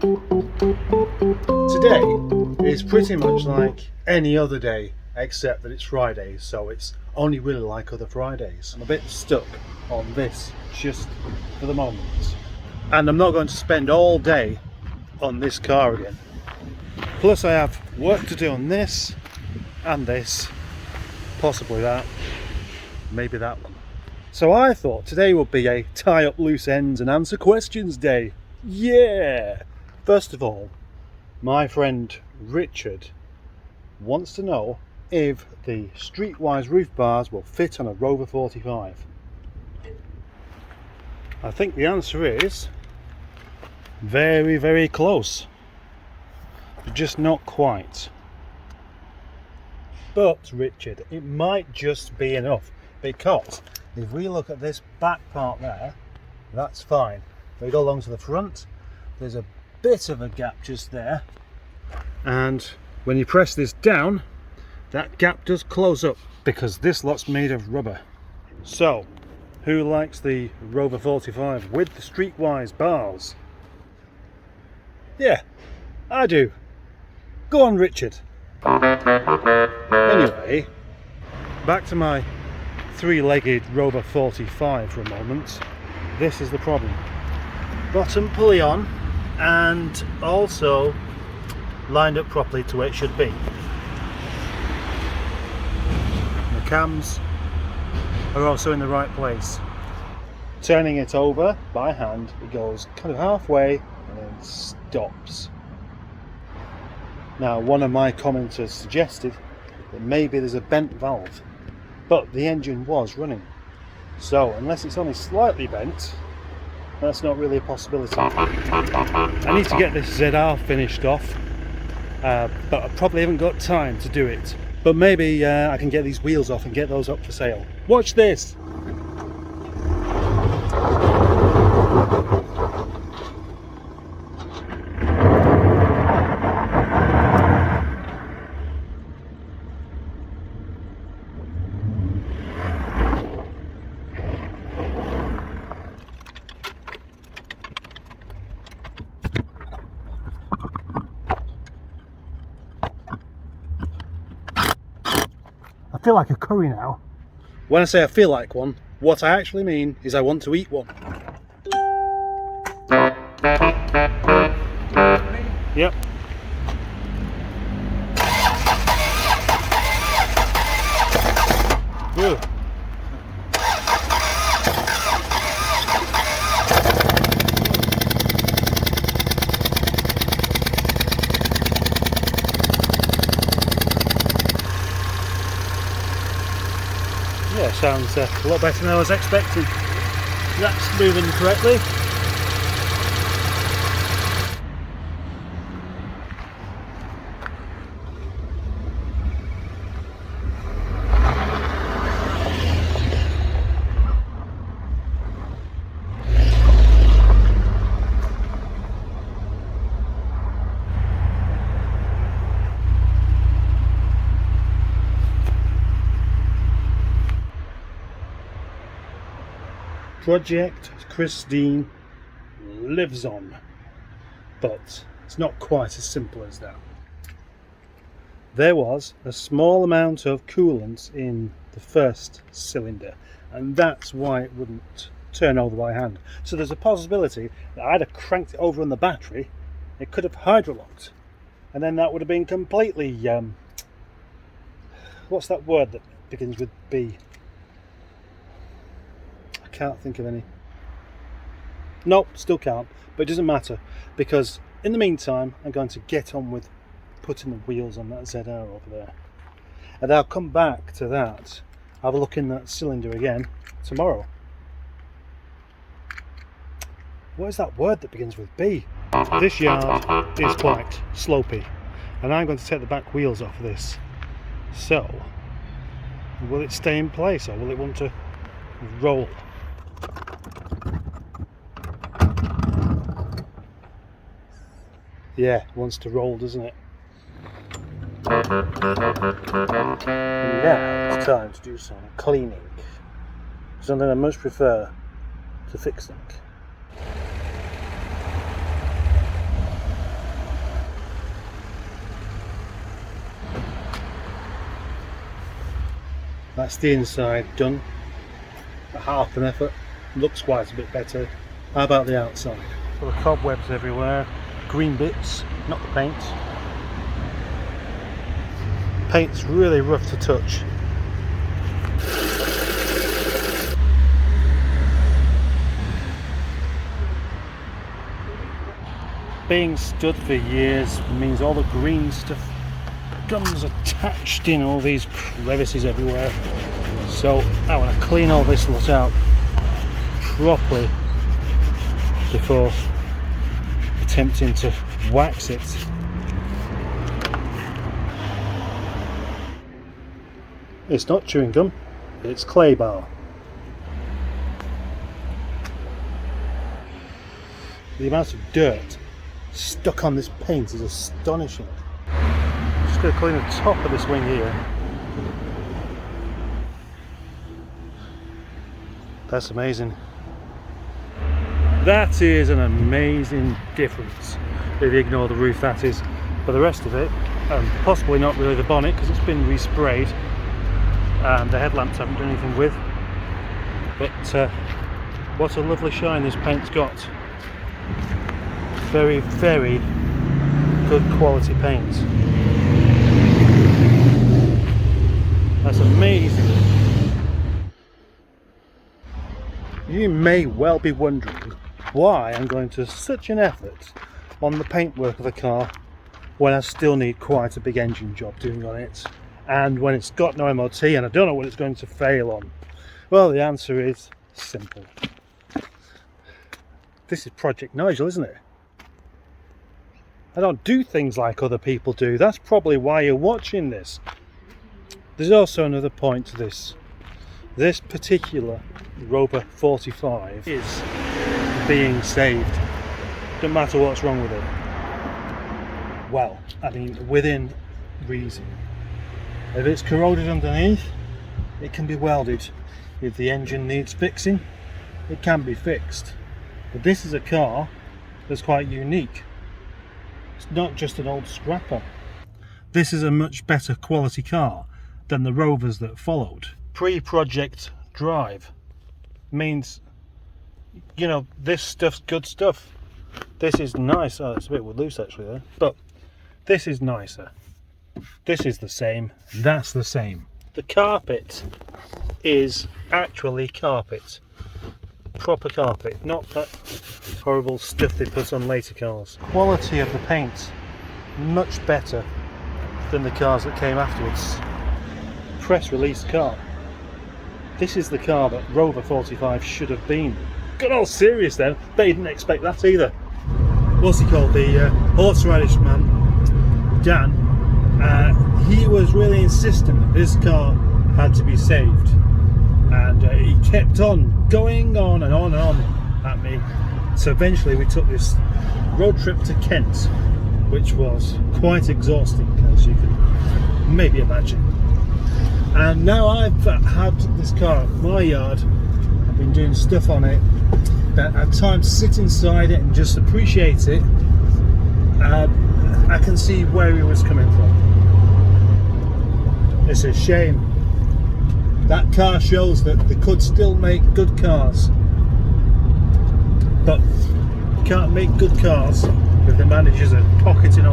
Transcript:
Today is pretty much like any other day except that it's Friday, so it's only really like other Fridays. I'm a bit stuck on this just for the moment, and I'm not going to spend all day on this car again. Plus I have work to do on this and this, possibly that, maybe that one. So I thought today would be a tie up loose ends and answer questions day. Yeah! First of all, my friend Richard wants to know if the Streetwise roof bars will fit on a Rover 45. I think the answer is very, very close. Just not quite. But Richard, it might just be enough, because if we look at this back part there, that's fine. If we go along to the front, there's a bit of a gap just there, and when you press this down, that gap does close up because this lot's made of rubber. So, who likes the Rover 45 with the Streetwise bars? Yeah, I do. Go on, Richard. Anyway, back to my three-legged Rover 45 for a moment. This is the problem. Bottom pulley on, and also lined up properly to where it should be. The cams are also in the right place. Turning it over by hand, it goes kind of halfway and then stops. Now, one of my commenters suggested that maybe there's a bent valve, but the engine was running, so unless it's only slightly bent, that's not really a possibility. I need to get this ZR finished off, but I probably haven't got time to do it. But maybe I can get these wheels off and get those up for sale. Watch this! I feel like a curry now. When I say I feel like one, what I actually mean is I want to eat one. Yep. Ugh. Yeah, sounds a lot better than I was expecting. That's moving correctly. Project Christine lives on, but it's not quite as simple as that. There was a small amount of coolant in the first cylinder, and that's why it wouldn't turn over by hand. So there's a possibility that I'd have cranked it over on the battery, it could have hydrolocked, and then that would have been completely what's that word that begins with B? Can't think of any. Nope, still can't, but it doesn't matter, because in the meantime I'm going to get on with putting the wheels on that ZR over there, and I'll come back to that, have a look in that cylinder again tomorrow. What is that word that begins with B? This yard is quite slopey, and I'm going to take the back wheels off this, so will it stay in place or will it want to roll? Yeah, it wants to roll, doesn't it? And now it's time to do some cleaning. Something I much prefer to fixing. That's the inside done. A half an effort. Looks quite a bit better. How about the outside? Full of cobwebs everywhere. Green bits, not the paint. Paint's really rough to touch. Being stood for years means all the green stuff comes attached in all these crevices everywhere. So I want to clean all this lot out properly before attempting to wax it. It's not chewing gum, it's clay bar. The amount of dirt stuck on this paint is astonishing. I'm just going to clean the top of this wing here. That's amazing. That is an amazing difference if you ignore the roof, that is. But the rest of it, possibly not really the bonnet because it's been resprayed and the headlamps haven't done anything with. But what a lovely shine this paint's got. Very, very good quality paint. That's amazing. You may well be wondering why I'm going to such an effort on the paintwork of a car when I still need quite a big engine job doing on it, and when it's got no MOT and I don't know what it's going to fail on. Well, the answer is simple. This is Project Nigel, isn't it? I don't do things like other people do. That's probably why you're watching this. There's also another point to this. This particular Rover 45 is being saved. Don't matter what's wrong with it. Well, I mean, within reason. If it's corroded underneath, it can be welded. If the engine needs fixing, it can be fixed. But this is a car that's quite unique. It's not just an old scrapper. This is a much better quality car than the Rovers that followed. Pre-project drive means, you know, this stuff's good stuff. This is nice. Oh, it's a bit loose actually there, but this is nicer. This is the same. That's the same. The carpet is actually carpet. Proper carpet, not that horrible stuff they put on later cars. Quality of the paint much better than the cars that came afterwards. Press release car. This is the car that Rover 45 should have been. Got all serious then. They didn't expect that either. What's he called? The horseradish man, Dan. He was really insistent that this car had to be saved. And he kept on going on and on and on at me. So eventually we took this road trip to Kent, which was quite exhausting, as you can maybe imagine. And now I've had this car at my yard. I've been doing stuff on it, but at times sit inside it and just appreciate it. I can see where he was coming from. It's a shame. That car shows that they could still make good cars, but you can't make good cars if the managers are pocketing